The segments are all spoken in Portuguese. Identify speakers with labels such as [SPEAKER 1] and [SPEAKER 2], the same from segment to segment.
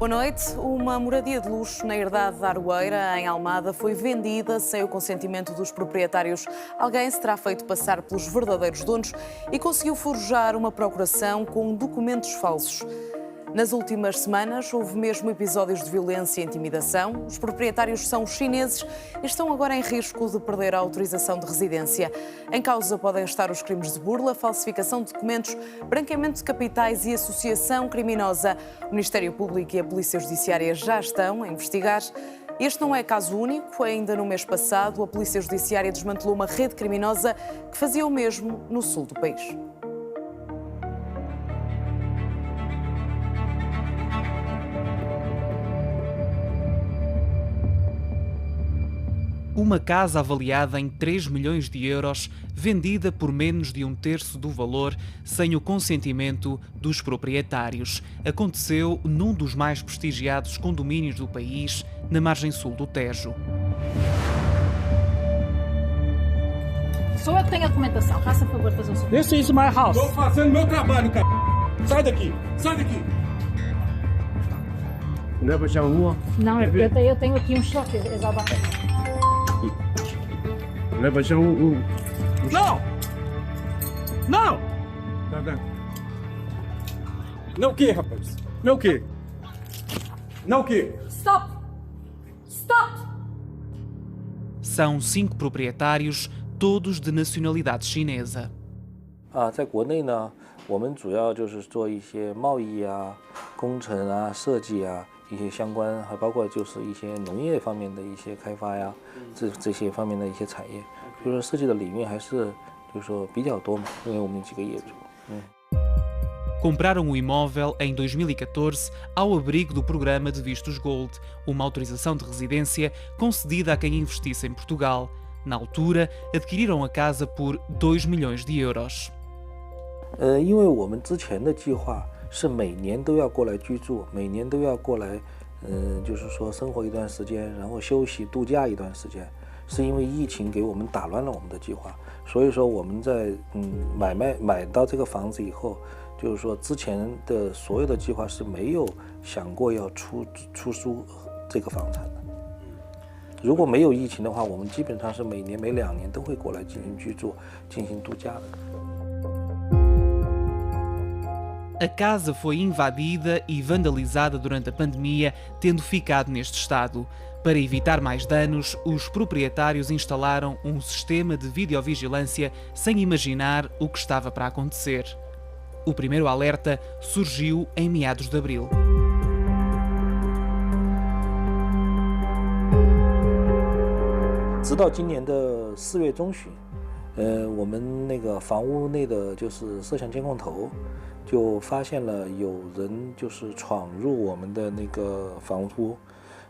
[SPEAKER 1] Boa noite. Uma moradia de luxo na herdade da Aroeira, em Almada, foi vendida sem o consentimento dos proprietários. Alguém se terá feito passar pelos verdadeiros donos e conseguiu forjar uma procuração com documentos falsos. Nas últimas semanas, houve mesmo episódios de violência e intimidação. Os proprietários são chineses e estão agora em risco de perder a autorização de residência. Em causa podem estar os crimes de burla, falsificação de documentos, branqueamento de capitais e associação criminosa. O Ministério Público e a Polícia Judiciária já estão a investigar. Este não é caso único. Ainda no mês passado, a Polícia Judiciária desmantelou uma rede criminosa que fazia o mesmo no sul do país.
[SPEAKER 2] Uma casa avaliada em 3 milhões de euros, vendida por menos de um terço do valor, sem o consentimento dos proprietários. Aconteceu num dos mais prestigiados condomínios do país, na margem sul do Tejo.
[SPEAKER 3] Sou eu que tenho a documentação. Faça favor de fazer o seu.
[SPEAKER 4] This is my house.
[SPEAKER 5] Estou fazendo meu trabalho, cara. Sai daqui, sai daqui.
[SPEAKER 4] Não é para chamar uma?
[SPEAKER 3] Não, é porque eu tenho aqui um choque.
[SPEAKER 4] Não é para chamar um.
[SPEAKER 5] Não! Não! Tá vendo? Não o quê, rapaz? Não o quê? Não o quê?
[SPEAKER 3] Stop! Stop!
[SPEAKER 2] São 5 proprietários, todos de nacionalidade chinesa.
[SPEAKER 6] 在国内呢，我们主要就是做一些贸易啊、工程啊、设计啊。 一些相关，还包括就是一些农业方面的一些开发呀，这些方面的一些产业，所以说设计的领域还是就是说比较多嘛，因为我们几个业主。
[SPEAKER 2] Compraram o imóvel em 2014 ao abrigo do programa de Vistos Gold, uma autorização de residência concedida a quem investisse em Portugal. Na altura, adquiriram a casa por 2 milhões de euros.
[SPEAKER 6] 因为我们之前的计划 是每年都要过来居住，每年都要过来，就是说生活一段时间，然后休息度假一段时间。是因为疫情给我们打乱了我们的计划，所以说我们在买到这个房子以后，就是说之前的所有的计划是没有想过要出租这个房产的。如果没有疫情的话，我们基本上是每年每2年都会过来进行居住、进行度假的。
[SPEAKER 2] A casa foi invadida e vandalizada durante a pandemia, tendo ficado neste estado. Para evitar mais danos, os proprietários instalaram um sistema de videovigilância sem imaginar o que estava para acontecer. O primeiro alerta surgiu em meados de abril.
[SPEAKER 6] 直到今年的4月中旬，我们那个房屋内的就是摄像监控头 就发现了有人就是闯入我们的那个房屋，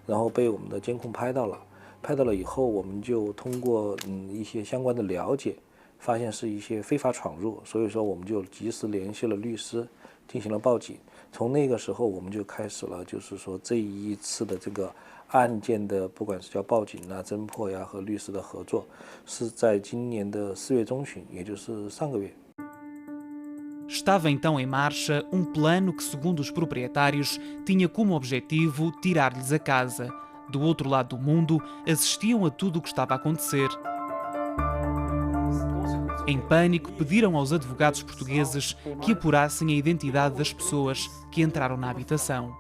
[SPEAKER 6] 然后被我们的监控拍到了。拍到了以后，我们就通过一些相关的了解，发现是一些非法闯入，所以说我们就及时联系了律师，进行了报警。从那个时候，我们就开始了，就是说这一次的这个案件的，不管是叫报警啊、侦破呀和律师的合作，是在今年的4月中旬，也就是上个月。
[SPEAKER 2] Estava então em marcha um plano que, segundo os proprietários, tinha como objetivo tirar-lhes a casa. Do outro lado do mundo, assistiam a tudo o que estava a acontecer. Em pânico, pediram aos advogados portugueses que apurassem a identidade das pessoas que entraram na habitação.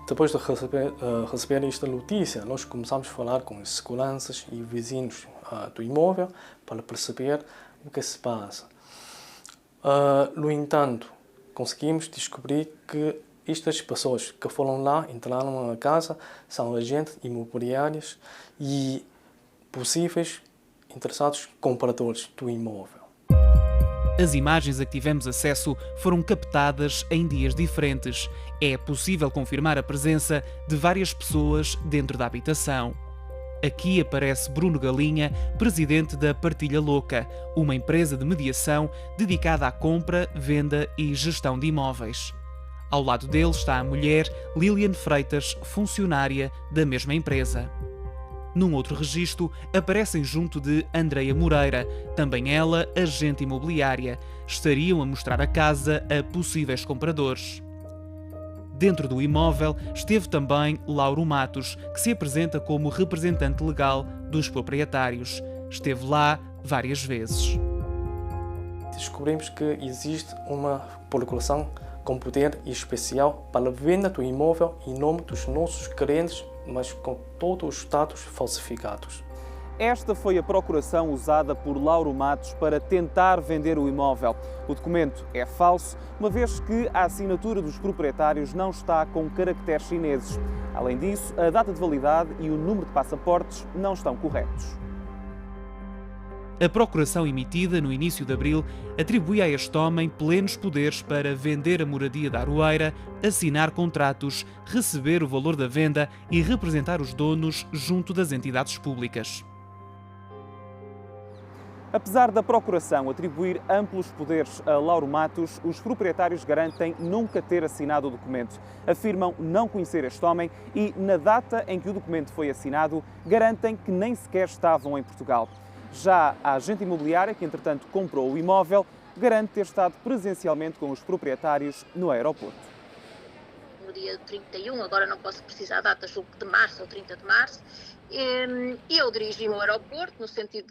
[SPEAKER 7] Depois de receber esta notícia, nós começamos a falar com os seguranças e vizinhos do imóvel para perceber o que se passa. No entanto, conseguimos descobrir que estas pessoas que foram lá, entraram na casa, são agentes imobiliários e possíveis interessados compradores do imóvel.
[SPEAKER 2] As imagens a que tivemos acesso foram captadas em dias diferentes. É possível confirmar a presença de várias pessoas dentro da habitação. Aqui aparece Bruno Galinha, presidente da Partilha Louca, uma empresa de mediação dedicada à compra, venda e gestão de imóveis. Ao lado dele está a mulher Lilian Freitas, funcionária da mesma empresa. Num outro registro, aparecem junto de Andreia Moreira, também ela agente imobiliária. Estariam a mostrar a casa a possíveis compradores. Dentro do imóvel esteve também Lauro Matos, que se apresenta como representante legal dos proprietários. Esteve lá várias vezes.
[SPEAKER 7] Descobrimos que existe uma procuração com poder especial para a venda do imóvel em nome dos nossos clientes, mas com todos os dados falsificados.
[SPEAKER 8] Esta foi a procuração usada por Lauro Matos para tentar vender o imóvel. O documento é falso, uma vez que a assinatura dos proprietários não está com caracteres chineses. Além disso, a data de validade e o número de passaportes não estão corretos.
[SPEAKER 2] A procuração emitida no início de abril atribui a este homem plenos poderes para vender a moradia da Aroeira, assinar contratos, receber o valor da venda e representar os donos junto das entidades públicas.
[SPEAKER 8] Apesar da procuração atribuir amplos poderes a Lauro Matos, os proprietários garantem nunca ter assinado o documento. Afirmam não conhecer este homem e, na data em que o documento foi assinado, garantem que nem sequer estavam em Portugal. Já a agente imobiliária, que entretanto comprou o imóvel, garante ter estado presencialmente com os proprietários no aeroporto.
[SPEAKER 9] No dia 31, agora não posso precisar a data, julgo de março ou 30 de março, eu dirigi-me ao aeroporto no sentido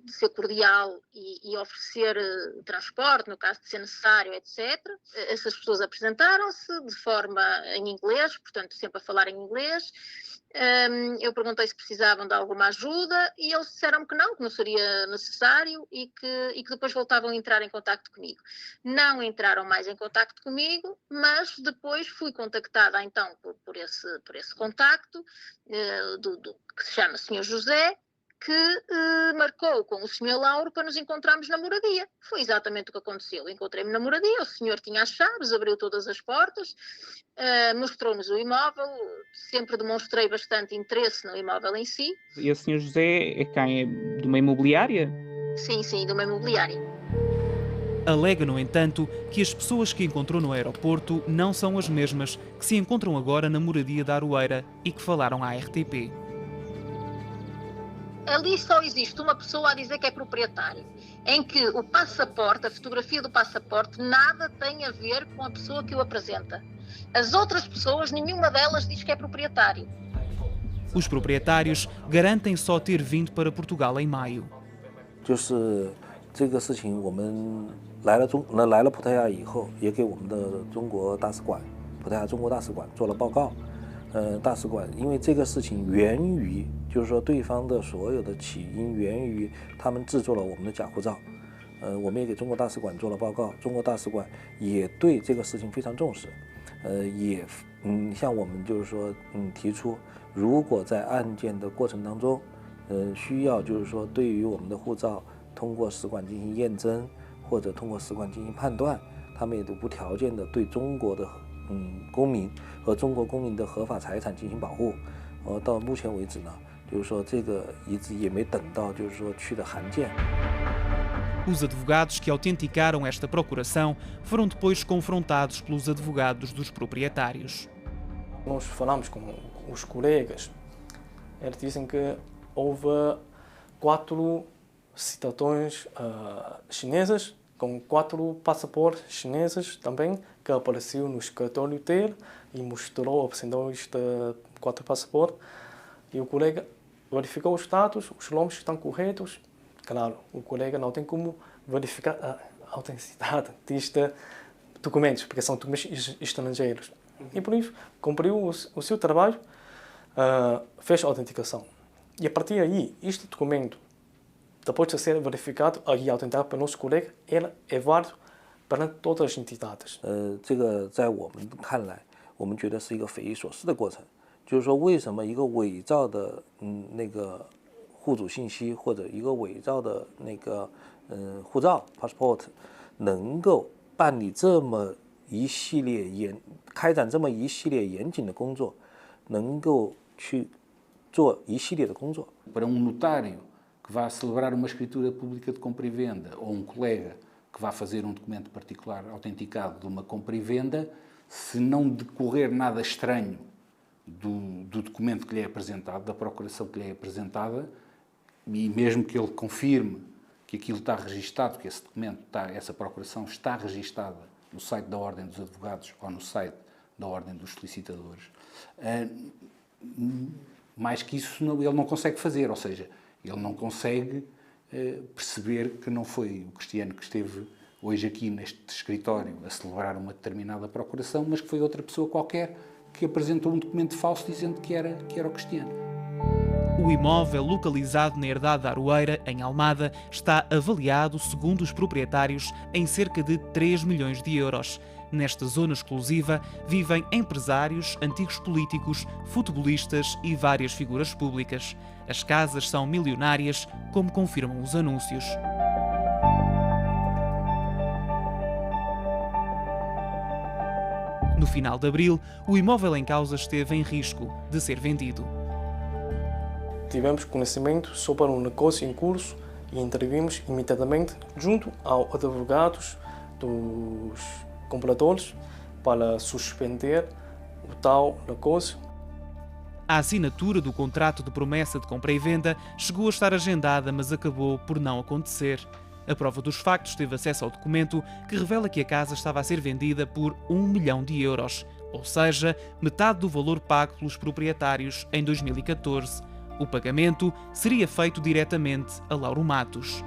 [SPEAKER 9] de ser cordial e oferecer transporte, no caso de ser necessário, etc. Essas pessoas apresentaram-se de forma em inglês, portanto sempre a falar em inglês. Eu perguntei se precisavam de alguma ajuda e eles disseram-me que não seria necessário e que depois voltavam a entrar em contacto comigo. Não entraram mais em contacto comigo, mas depois fui contactada então por esse contacto que se chama Sr. José, que marcou com o Sr. Lauro para nos encontrarmos na moradia. Foi exatamente o que aconteceu. Encontrei-me na moradia, o senhor tinha as chaves, abriu todas as portas, mostrou-nos o imóvel, sempre demonstrei bastante interesse no imóvel em si.
[SPEAKER 10] E o Sr. José é quem? É de uma imobiliária?
[SPEAKER 9] Sim, de uma imobiliária.
[SPEAKER 2] Alega, no entanto, que as pessoas que encontrou no aeroporto não são as mesmas que se encontram agora na moradia da Aroeira e que falaram à RTP.
[SPEAKER 9] Ali só existe uma pessoa a dizer que é proprietário, em que o passaporte, a fotografia do passaporte, nada tem a ver com a pessoa que o apresenta. As outras pessoas, nenhuma delas diz que é proprietário.
[SPEAKER 2] Os proprietários garantem só ter vindo para Portugal em maio.
[SPEAKER 6] 就是这个事情，我们来了葡萄牙以后，也给我们的中国大使馆、葡萄牙中国大使馆做了报告。大使馆因为这个事情源于，就是说对方的所有的起因源于他们制作了我们的假护照。我们也给中国大使馆做了报告，中国大使馆也对这个事情非常重视。也向我们就是说提出，如果在案件的过程当中，需要就是说对于我们的护照通过使馆进行验证，或者通过使馆进行判断，他们也都无条件的对中国的公民和中国公民的合法财产进行保护。到目前为止呢，就是说这个一直也没等到就是说去的函件。
[SPEAKER 2] Os advogados que autenticaram esta procuração foram depois confrontados pelos advogados dos proprietários.
[SPEAKER 7] Nós falamos com os colegas, eles dizem que houve 4 cidadãos chineses com 4 passaportes chineses também, que apareceu no escritório dele e mostrou apresentações de 4 passaportes. E o colega verificou os dados, os nomes estão corretos. Claro, o colega não tem como verificar a autenticidade destes documentos, porque são documentos estrangeiros. E por isso, cumpriu o seu trabalho, fez a autenticação. E a partir daí, este documento, depois de ser verificado e autenticado pelo nosso colega, ele é válido para todas as entidades.
[SPEAKER 6] 这个在我们看来，我们觉得是一个匪夷所思的过程。就是说，为什么一个伪造的那个户主信息或者一个伪造的那个护照 passport 能够办理这么一系列开展这么一系列严谨的工作，能够去做一系列的工作。
[SPEAKER 11] Para notário que vá celebrar uma escritura pública de compra e venda ou colega que vá fazer documento particular autenticado de uma compra e venda, se não decorrer nada estranho do documento que lhe é apresentado, da procuração que lhe é apresentada, e mesmo que ele confirme que aquilo está registado, que esse documento, essa procuração está registada no site da Ordem dos Advogados ou no site da Ordem dos Solicitadores. Mais que isso, ele não consegue fazer, ou seja, ele não consegue perceber que não foi o Cristiano que esteve hoje aqui neste escritório a celebrar uma determinada procuração, mas que foi outra pessoa qualquer que apresentou um documento falso dizendo que era o Cristiano.
[SPEAKER 2] O imóvel, localizado na herdade da Aroeira, em Almada, está avaliado, segundo os proprietários, em cerca de 3 milhões de euros. Nesta zona exclusiva vivem empresários, antigos políticos, futebolistas e várias figuras públicas. As casas são milionárias, como confirmam os anúncios. No final de abril, o imóvel em causa esteve em risco de ser vendido.
[SPEAKER 7] Tivemos conhecimento sobre um negócio em curso e intervimos imediatamente junto aos advogados dos compradores para suspender o tal negócio.
[SPEAKER 2] A assinatura do contrato de promessa de compra e venda chegou a estar agendada, mas acabou por não acontecer. A prova dos factos teve acesso ao documento que revela que a casa estava a ser vendida por 1 milhão de euros, ou seja, metade do valor pago pelos proprietários em 2014. O pagamento seria feito diretamente a Lauro Matos.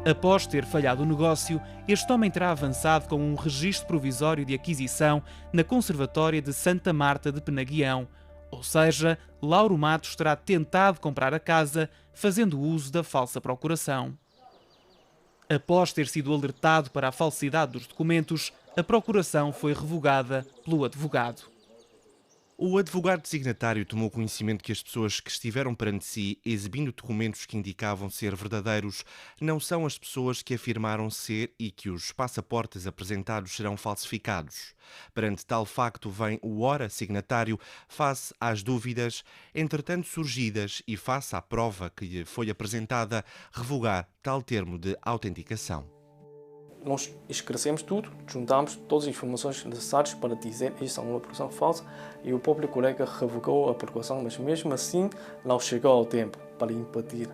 [SPEAKER 2] Após ter falhado o negócio, este homem terá avançado com um registro provisório de aquisição na Conservatória de Santa Marta de Penaguião. Ou seja, Lauro Matos terá tentado comprar a casa fazendo uso da falsa procuração. Após ter sido alertado para a falsidade dos documentos, a procuração foi revogada pelo advogado.
[SPEAKER 12] O advogado signatário tomou conhecimento que as pessoas que estiveram perante si exibindo documentos que indicavam ser verdadeiros não são as pessoas que afirmaram ser e que os passaportes apresentados serão falsificados. Perante tal facto vem o ora signatário face às dúvidas, entretanto surgidas e face à prova que lhe foi apresentada, revogar tal termo de autenticação.
[SPEAKER 7] Nós esclarecemos tudo, juntamos todas as informações necessárias para dizer que isso é uma procuração falsa e o próprio colega revogou a procuração, mas mesmo assim não chegou ao tempo para impedir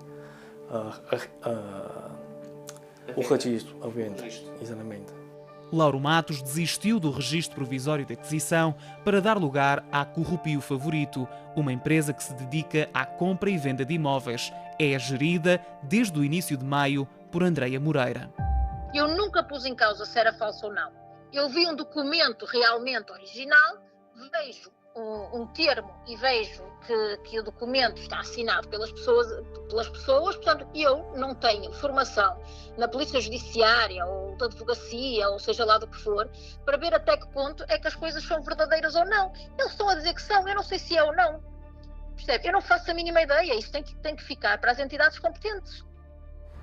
[SPEAKER 7] o registro, a venda. Exatamente.
[SPEAKER 2] Lauro Matos desistiu do registro provisório de aquisição para dar lugar à Corrupio Favorito, uma empresa que se dedica à compra e venda de imóveis. É gerida desde o início de maio por Andreia Moreira.
[SPEAKER 9] Eu nunca pus em causa se era falso ou não. Eu vi um documento realmente original, vejo um termo e vejo que o documento está assinado pelas pessoas, portanto, eu não tenho formação na Polícia Judiciária ou da Advocacia, ou seja lá do que for, para ver até que ponto é que as coisas são verdadeiras ou não. Eles estão a dizer que são, eu não sei se é ou não. Percebe? Eu não faço a mínima ideia, isso tem que ficar para as entidades competentes.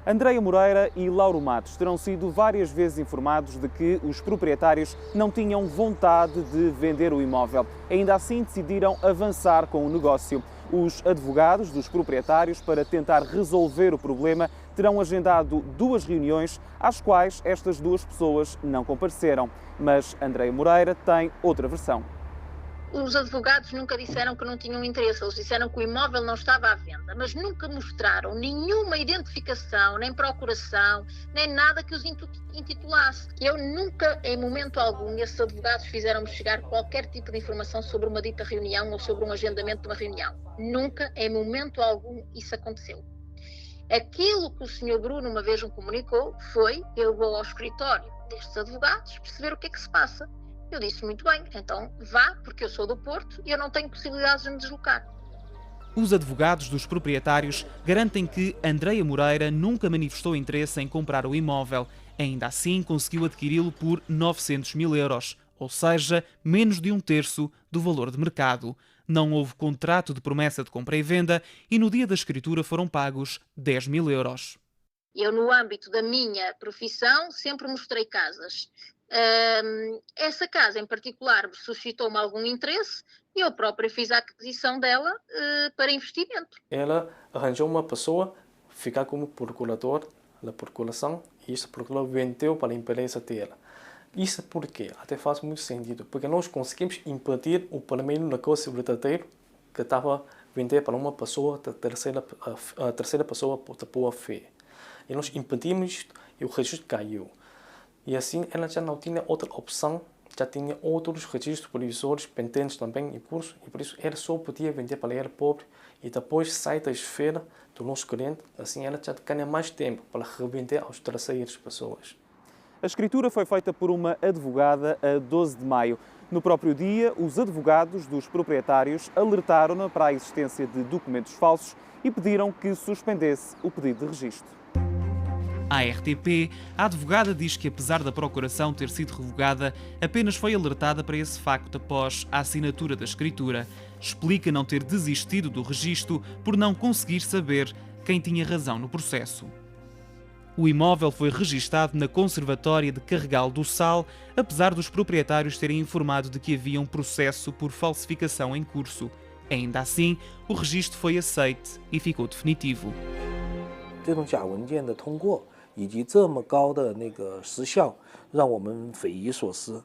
[SPEAKER 8] Andreia Moreira e Lauro Matos terão sido várias vezes informados de que os proprietários não tinham vontade de vender o imóvel. Ainda assim, decidiram avançar com o negócio. Os advogados dos proprietários, para tentar resolver o problema, terão agendado 2 reuniões, às quais estas 2 pessoas não compareceram. Mas Andreia Moreira tem outra versão.
[SPEAKER 9] Os advogados nunca disseram que não tinham interesse, eles disseram que o imóvel não estava à venda, mas nunca mostraram nenhuma identificação, nem procuração, nem nada que os intitulasse. Eu nunca, em momento algum, esses advogados fizeram-me chegar qualquer tipo de informação sobre uma dita reunião ou sobre um agendamento de uma reunião. Nunca, em momento algum, isso aconteceu. Aquilo que o Sr. Bruno uma vez me comunicou foi: eu vou ao escritório destes advogados perceber o que é que se passa. Eu disse: muito bem, então vá, porque eu sou do Porto e eu não tenho possibilidades de me deslocar.
[SPEAKER 2] Os advogados dos proprietários garantem que Andreia Moreira nunca manifestou interesse em comprar o imóvel. Ainda assim, conseguiu adquiri-lo por 900 mil euros, ou seja, menos de 1/3 do valor de mercado. Não houve contrato de promessa de compra e venda e no dia da escritura foram pagos 10 mil euros.
[SPEAKER 9] Eu, no âmbito da minha profissão, sempre mostrei casas. Essa casa em particular suscitou-me algum interesse e eu própria fiz a aquisição dela para investimento.
[SPEAKER 7] Ela arranjou uma pessoa ficar como procurador da procuração e esse procurador vendeu para a empresa dela. Isso porque até faz muito sentido, porque nós conseguimos impedir o primeiro negócio verdadeiro que estava a vender para uma pessoa da terceira pessoa de boa fé. E nós impedimos isto e o registro caiu. E assim ela já não tinha outra opção, já tinha outros registros provisórios pendentes também em curso, e por isso ela só podia vender para ela pobre e depois sai da esfera do nosso cliente, assim ela já ganha mais tempo para revender aos terceiras pessoas.
[SPEAKER 8] A escritura foi feita por uma advogada a 12 de maio. No próprio dia, os advogados dos proprietários alertaram-na para a existência de documentos falsos e pediram que suspendesse o pedido de registro.
[SPEAKER 2] À RTP, a advogada diz que, apesar da procuração ter sido revogada, apenas foi alertada para esse facto após a assinatura da escritura. Explica não ter desistido do registro por não conseguir saber quem tinha razão no processo. O imóvel foi registado na Conservatória de Carregal do Sal, apesar dos proprietários terem informado de que havia um processo por falsificação em curso. Ainda assim, o registro foi aceite e ficou definitivo.
[SPEAKER 6] 这种假文件的通过以及这么高的那个时效，让我们匪夷所思，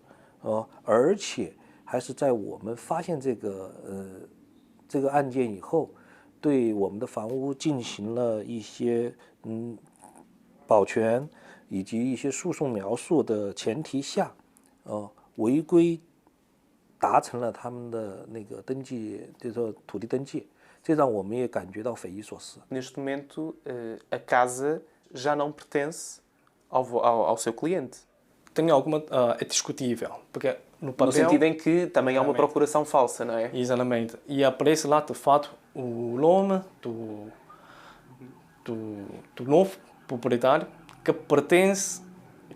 [SPEAKER 6] 而且还是在我们发现这个案件以后，对我们的房屋进行了一些保全以及一些诉讼描述的前提下，违规达成了他们的那个登记，就是说土地登记，这让我们也感觉到匪夷所思。
[SPEAKER 13] Neste momento, a casa já não pertence ao seu cliente.
[SPEAKER 7] Tem alguma é discutível, porque no papel...
[SPEAKER 13] No sentido em que também há uma procuração falsa, não é?
[SPEAKER 7] Exatamente. E aparece lá, de fato, o nome do novo proprietário que pertence,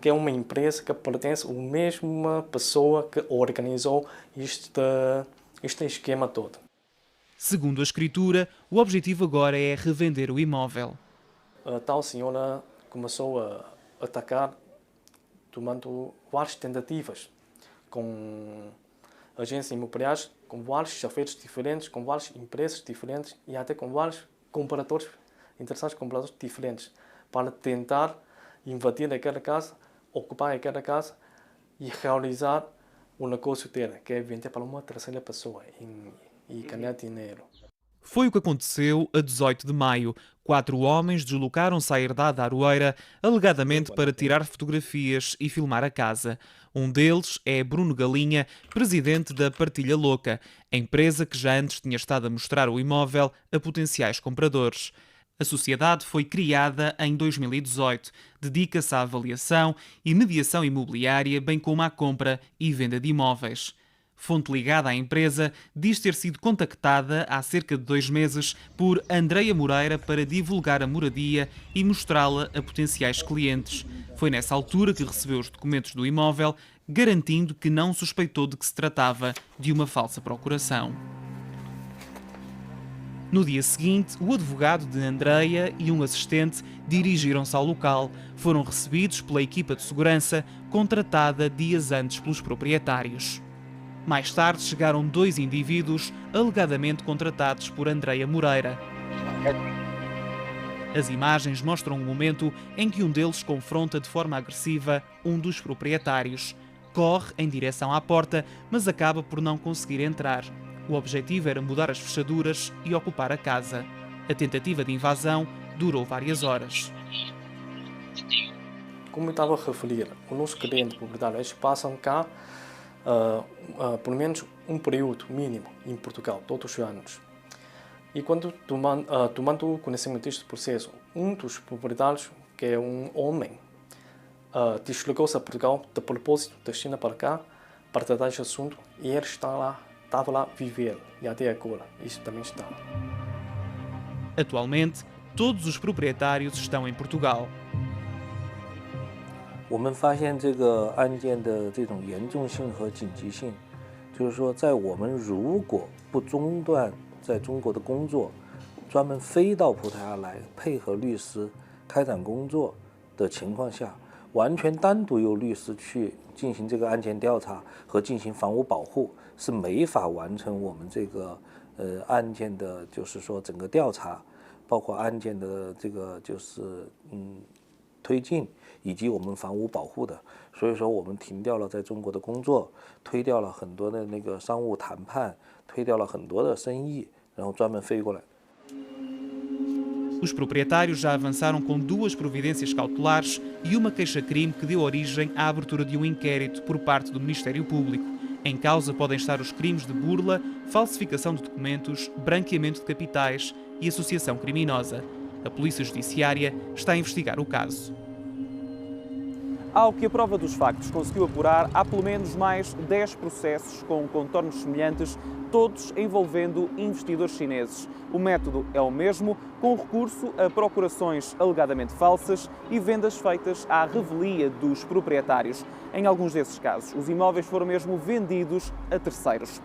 [SPEAKER 7] que é uma empresa que pertence à mesma pessoa que organizou este esquema todo.
[SPEAKER 2] Segundo a escritura, o objetivo agora é revender o imóvel.
[SPEAKER 7] A tal senhora começou a atacar, tomando várias tentativas com agências imobiliárias, com vários chefeiros diferentes, com várias empresas diferentes e até com vários compradores, interessantes compradores diferentes, para tentar invadir aquela casa, ocupar aquela casa e realizar o negócio dela, que é vender para uma terceira pessoa e ganhar dinheiro.
[SPEAKER 2] Foi o que aconteceu a 18 de maio. 4 homens deslocaram-se à herdade da Aroeira, alegadamente para tirar fotografias e filmar a casa. Um deles é Bruno Galinha, presidente da Partilha Louca, a empresa que já antes tinha estado a mostrar o imóvel a potenciais compradores. A sociedade foi criada em 2018. Dedica-se à avaliação e mediação imobiliária, bem como à compra e venda de imóveis. Fonte ligada à empresa diz ter sido contactada há cerca de 2 meses por Andreia Moreira para divulgar a moradia e mostrá-la a potenciais clientes. Foi nessa altura que recebeu os documentos do imóvel, garantindo que não suspeitou de que se tratava de uma falsa procuração. No dia seguinte, o advogado de Andreia e um assistente dirigiram-se ao local. Foram recebidos pela equipa de segurança contratada dias antes pelos proprietários. Mais tarde chegaram 2 indivíduos alegadamente contratados por Andreia Moreira. As imagens mostram um momento em que um deles confronta de forma agressiva um dos proprietários. Corre em direção à porta, mas acaba por não conseguir entrar. O objetivo era mudar as fechaduras e ocupar a casa. A tentativa de invasão durou várias horas.
[SPEAKER 7] Como eu estava a referir, o nosso cliente proprietário, eles passam cá pelo menos um período mínimo em Portugal, todos os anos. E quando tomando conhecimento deste processo, um dos proprietários, que é um homem, deslocou-se a Portugal de propósito da China para cá para tratar este assunto e ele estava lá a viver e até agora isso também está.
[SPEAKER 2] Atualmente, todos os proprietários estão em Portugal.
[SPEAKER 6] 我们发现这个案件的这种严重性和紧急性，就是说，在我们如果不中断在中国的工作，专门飞到葡萄牙来配合律师开展工作的情况下，完全单独由律师去进行这个案件调查和进行房屋保护，是没法完成我们这个案件的，就是说整个调查，包括案件的这个就是推进。 以及我们房屋保护的，所以说我们停掉了在中国的工作，推掉了很多的那个商务谈判，推掉了很多的生意，然后专门飞过来。
[SPEAKER 2] Os proprietários já avançaram com 2 providências cautelares e uma queixa-crime que deu origem à abertura de um inquérito por parte do Ministério Público. Em causa podem estar os crimes de burla, falsificação de documentos, branqueamento de capitais e associação criminosa. A Polícia Judiciária está a investigar o caso.
[SPEAKER 8] Ao que a prova dos factos conseguiu apurar, há pelo menos mais 10 processos com contornos semelhantes, todos envolvendo investidores chineses. O método é o mesmo, com recurso a procurações alegadamente falsas e vendas feitas à revelia dos proprietários. Em alguns desses casos, os imóveis foram mesmo vendidos a terceiros.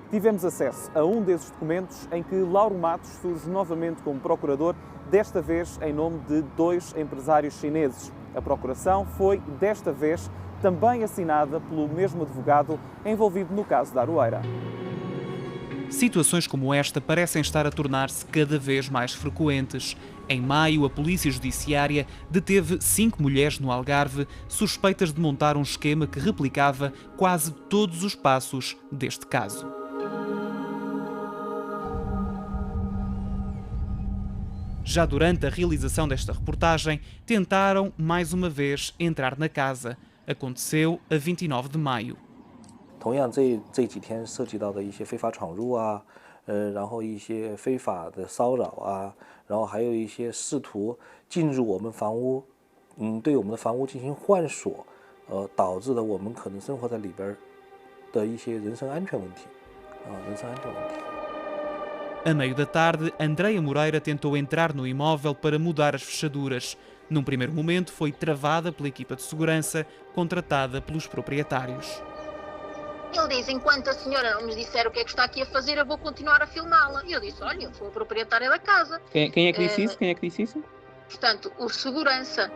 [SPEAKER 8] Tivemos acesso a um desses documentos em que Lauro Matos surge novamente como procurador, desta vez em nome de 2 empresários chineses. A procuração foi, desta vez, também assinada pelo mesmo advogado envolvido no caso da Aroeira.
[SPEAKER 2] Situações como esta parecem estar a tornar-se cada vez mais frequentes. Em maio, a Polícia Judiciária deteve 5 mulheres no Algarve suspeitas de montar um esquema que replicava quase todos os passos deste caso. Já durante a realização desta reportagem, tentaram mais uma vez entrar na casa. Aconteceu a 29 de maio.
[SPEAKER 6] 同样这几天涉及到的一些非法闯入啊，然后一些非法的骚扰啊，然后还有一些试图进入我们房屋，对我们的房屋进行换锁，导致了我们可能生活在里边的一些人身安全问题，人身安全问题。
[SPEAKER 2] A meio da tarde, Andreia Moreira tentou entrar no imóvel para mudar as fechaduras. Num primeiro momento, foi travada pela equipa de segurança contratada pelos proprietários.
[SPEAKER 9] Ele diz, enquanto a senhora não nos disser o que é que está aqui a fazer, eu vou continuar a filmá-la. E eu disse, olha, eu sou a proprietária da casa.
[SPEAKER 10] Quem é que disse isso? Quem é que disse isso?
[SPEAKER 9] Portanto, o segurança.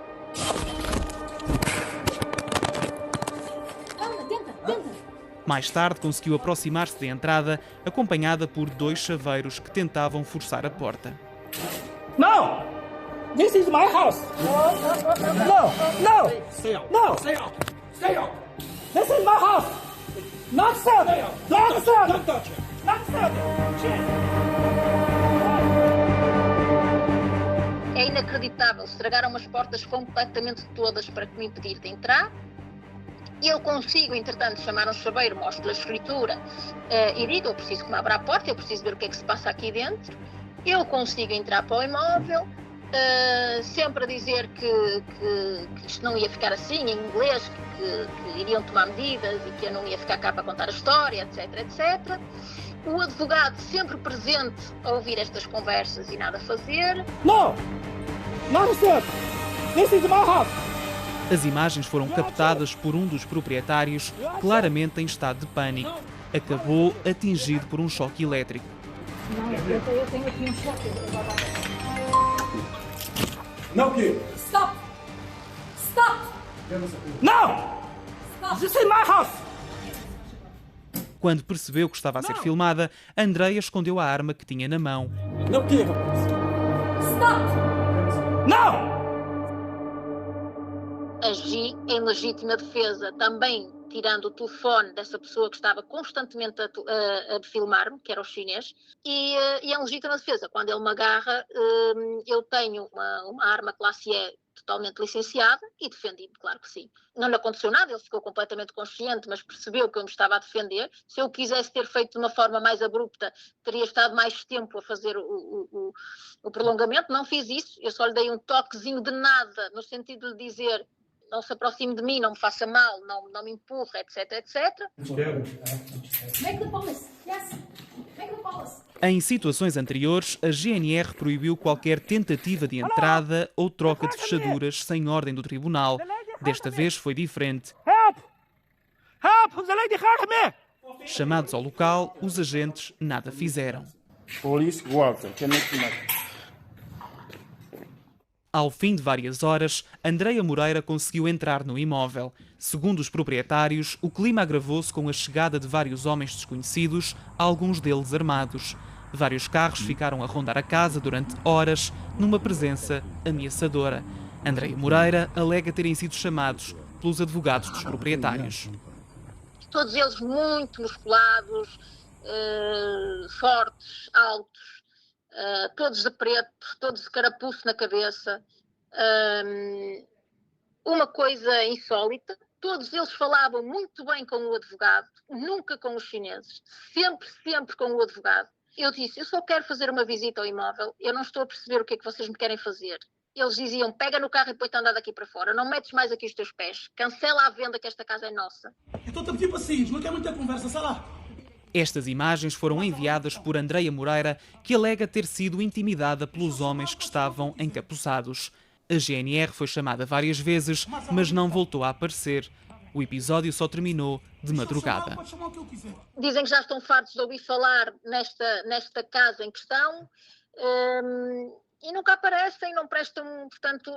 [SPEAKER 2] Mais tarde, conseguiu aproximar-se da entrada, acompanhada por 2 chaveiros que tentavam forçar a porta.
[SPEAKER 5] No! This is my house! No! No! Stay out! No! Stay out! Stay out! This is my house! Not sell! Not sell! Don't touch it! Not sell!
[SPEAKER 9] É inacreditável, estragaram as portas completamente todas para me impedir de entrar. Eu consigo, entretanto, chamar um chaveiro, mostro-lhe a escritura e digo, eu preciso que me abra a porta, eu preciso ver o que é que se passa aqui dentro. Eu consigo entrar para o imóvel, sempre a dizer que isto não ia ficar assim, em inglês, que iriam tomar medidas e que eu não ia ficar cá para contar a história, etc, etc. O advogado sempre presente a ouvir estas conversas e nada a fazer.
[SPEAKER 5] No! Not sir! This is my house!
[SPEAKER 2] As imagens foram captadas por um dos proprietários, claramente em estado de pânico. Acabou atingido por um choque elétrico.
[SPEAKER 3] Não, eu tenho aqui um choque.
[SPEAKER 5] No kid!
[SPEAKER 3] Stop! Stop!
[SPEAKER 5] No! Stop! This is my house!
[SPEAKER 2] Quando percebeu que estava a ser filmada, Andreia escondeu a arma que tinha na mão.
[SPEAKER 5] No kid!
[SPEAKER 3] Stop!
[SPEAKER 5] No!
[SPEAKER 9] Agi em legítima defesa, também tirando o telefone dessa pessoa que estava constantemente a filmar-me, que era o chinês, e em legítima defesa, quando ele me agarra, eu tenho uma arma classe E totalmente licenciada e defendi-me, claro que sim. Não lhe aconteceu nada, ele ficou completamente consciente, mas percebeu que eu me estava a defender. Se eu quisesse ter feito de uma forma mais abrupta, teria estado mais tempo a fazer o prolongamento. Não fiz isso, eu só lhe dei um toquezinho de nada, no sentido de lhe dizer não se aproxime de mim, não me faça mal, não me empurra, etc, etc.
[SPEAKER 3] Make the police. Yes. Make the police.
[SPEAKER 2] Em situações anteriores, a GNR proibiu qualquer tentativa de entrada ou troca de fechaduras sem ordem do tribunal. Desta vez foi diferente.
[SPEAKER 5] Help! Help! The lady hurt me!
[SPEAKER 2] Chamados ao local, os agentes nada fizeram.
[SPEAKER 5] Police worker.
[SPEAKER 2] Ao fim de várias horas, Andreia Moreira conseguiu entrar no imóvel. Segundo os proprietários, o clima agravou-se com a chegada de vários homens desconhecidos, alguns deles armados. Vários carros ficaram a rondar a casa durante horas, numa presença ameaçadora. Andreia Moreira alega terem sido chamados pelos advogados dos proprietários.
[SPEAKER 9] Todos eles muito musculados, fortes, altos. todos de preto, todos de carapuço na cabeça. Uma coisa insólita, todos eles falavam muito bem com o advogado, nunca com os chineses, sempre com o advogado. Eu disse, eu só quero fazer uma visita ao imóvel, eu não estou a perceber o que é que vocês me querem fazer. Eles diziam, pega no carro e põe-te a andar daqui para fora, não metes mais aqui os teus pés, cancela a venda que esta casa é nossa.
[SPEAKER 5] Então estamos aqui pacientes, não quer muita conversa, sei lá.
[SPEAKER 2] Estas imagens foram enviadas por Andreia Moreira, que alega ter sido intimidada pelos homens que estavam encapuçados. A GNR foi chamada várias vezes, mas não voltou a aparecer. O episódio só terminou de madrugada.
[SPEAKER 9] Dizem que já estão fartos de ouvir falar nesta casa em questão e nunca aparecem, não prestam, portanto,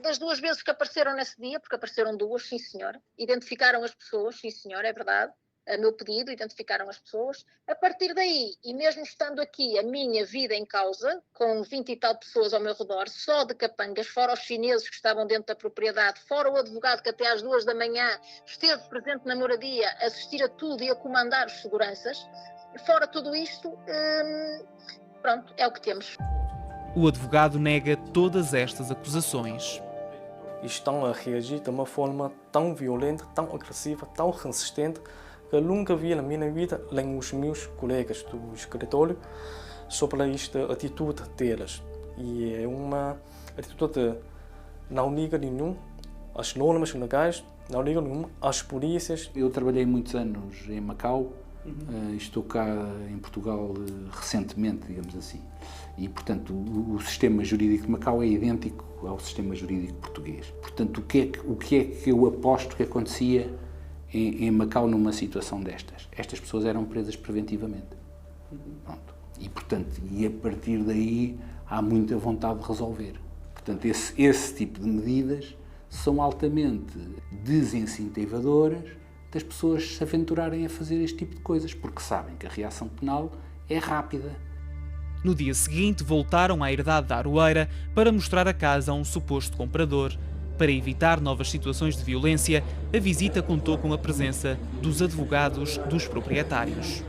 [SPEAKER 9] das 2 vezes que apareceram nesse dia, porque apareceram 2, sim senhor, identificaram as pessoas, sim senhor, é verdade, a meu pedido, identificaram as pessoas. A partir daí, e mesmo estando aqui a minha vida em causa, com 20 e tal pessoas ao meu redor, só de capangas, fora os chineses que estavam dentro da propriedade, fora o advogado que até às 2 da manhã esteve presente na moradia, a assistir a tudo e a comandar os seguranças, fora tudo isto, pronto, é o que temos.
[SPEAKER 2] O advogado nega todas estas acusações.
[SPEAKER 7] Estão a reagir de uma forma tão violenta, tão agressiva, tão resistente, que eu nunca vi na minha vida nem os meus colegas do escritório sobre esta atitude deles. E é uma atitude de não liga nenhum às normas legais, não liga nenhum às polícias.
[SPEAKER 11] Eu trabalhei muitos anos em Macau, estou cá em Portugal recentemente, digamos assim. E, portanto, o sistema jurídico de Macau é idêntico ao sistema jurídico português. Portanto, o que é que eu aposto que acontecia em Macau numa situação destas? Estas pessoas eram presas preventivamente. Pronto. E, portanto, a partir daí há muita vontade de resolver. Portanto, esse tipo de medidas são altamente desincentivadoras das pessoas se aventurarem a fazer este tipo de coisas, porque sabem que a reação penal é rápida.
[SPEAKER 2] No dia seguinte, voltaram à herdade da Aroeira para mostrar a casa a um suposto comprador. Para evitar novas situações de violência, a visita contou com a presença dos advogados dos proprietários.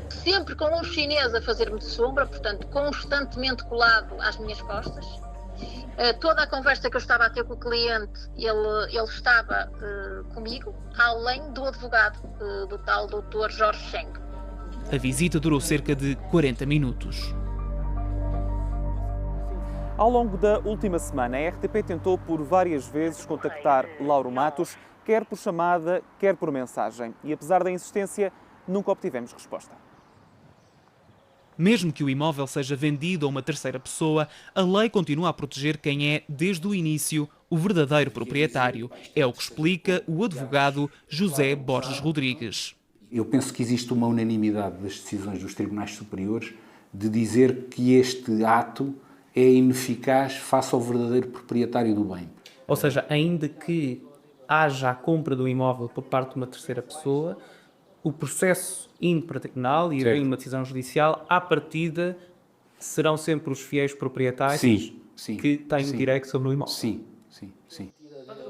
[SPEAKER 9] Sempre com um chinês a fazer-me de sombra, portanto, constantemente colado às minhas costas. Toda a conversa que eu estava a ter com o cliente, ele estava comigo, além do advogado, do tal Dr. Jorge Cheng.
[SPEAKER 2] A visita durou cerca de 40 minutos.
[SPEAKER 8] Ao longo da última semana, a RTP tentou por várias vezes contactar Lauro Matos, quer por chamada, quer por mensagem. E apesar da insistência, nunca obtivemos resposta.
[SPEAKER 2] Mesmo que o imóvel seja vendido a uma terceira pessoa, a lei continua a proteger quem é, desde o início, o verdadeiro proprietário. É o que explica o advogado José Borges Rodrigues.
[SPEAKER 11] Eu penso que existe uma unanimidade das decisões dos tribunais superiores de dizer que este ato é ineficaz face ao verdadeiro proprietário do bem.
[SPEAKER 10] Ou seja, ainda que haja a compra do imóvel por parte de uma terceira pessoa, o processo indo para tribunal e havendo uma decisão judicial, à partida, serão sempre os fiéis proprietários que têm direito sobre o imóvel.
[SPEAKER 11] Sim.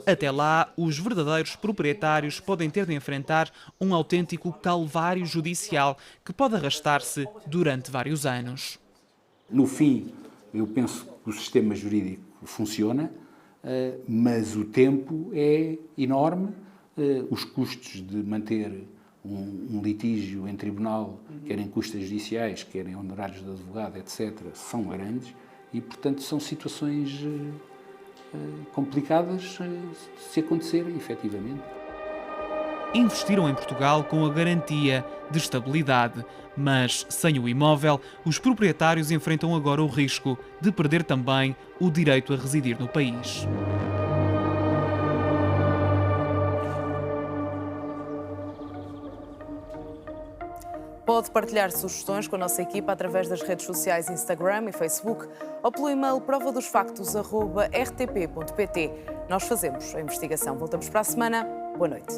[SPEAKER 2] Até lá, os verdadeiros proprietários podem ter de enfrentar um autêntico calvário judicial que pode arrastar-se durante vários anos.
[SPEAKER 11] No fim, eu penso que o sistema jurídico funciona, mas o tempo é enorme, os custos de manter um litígio em tribunal, quer em custas judiciais, quer em honorários de advogado, etc., são grandes e, portanto, são situações complicadas se acontecerem, efetivamente.
[SPEAKER 2] Investiram em Portugal com a garantia de estabilidade, mas sem o imóvel, os proprietários enfrentam agora o risco de perder também o direito a residir no país.
[SPEAKER 1] Pode partilhar sugestões com a nossa equipa através das redes sociais Instagram e Facebook ou pelo e-mail provadosfactos@rtp.pt. Nós fazemos a investigação. Voltamos para a semana. Boa noite.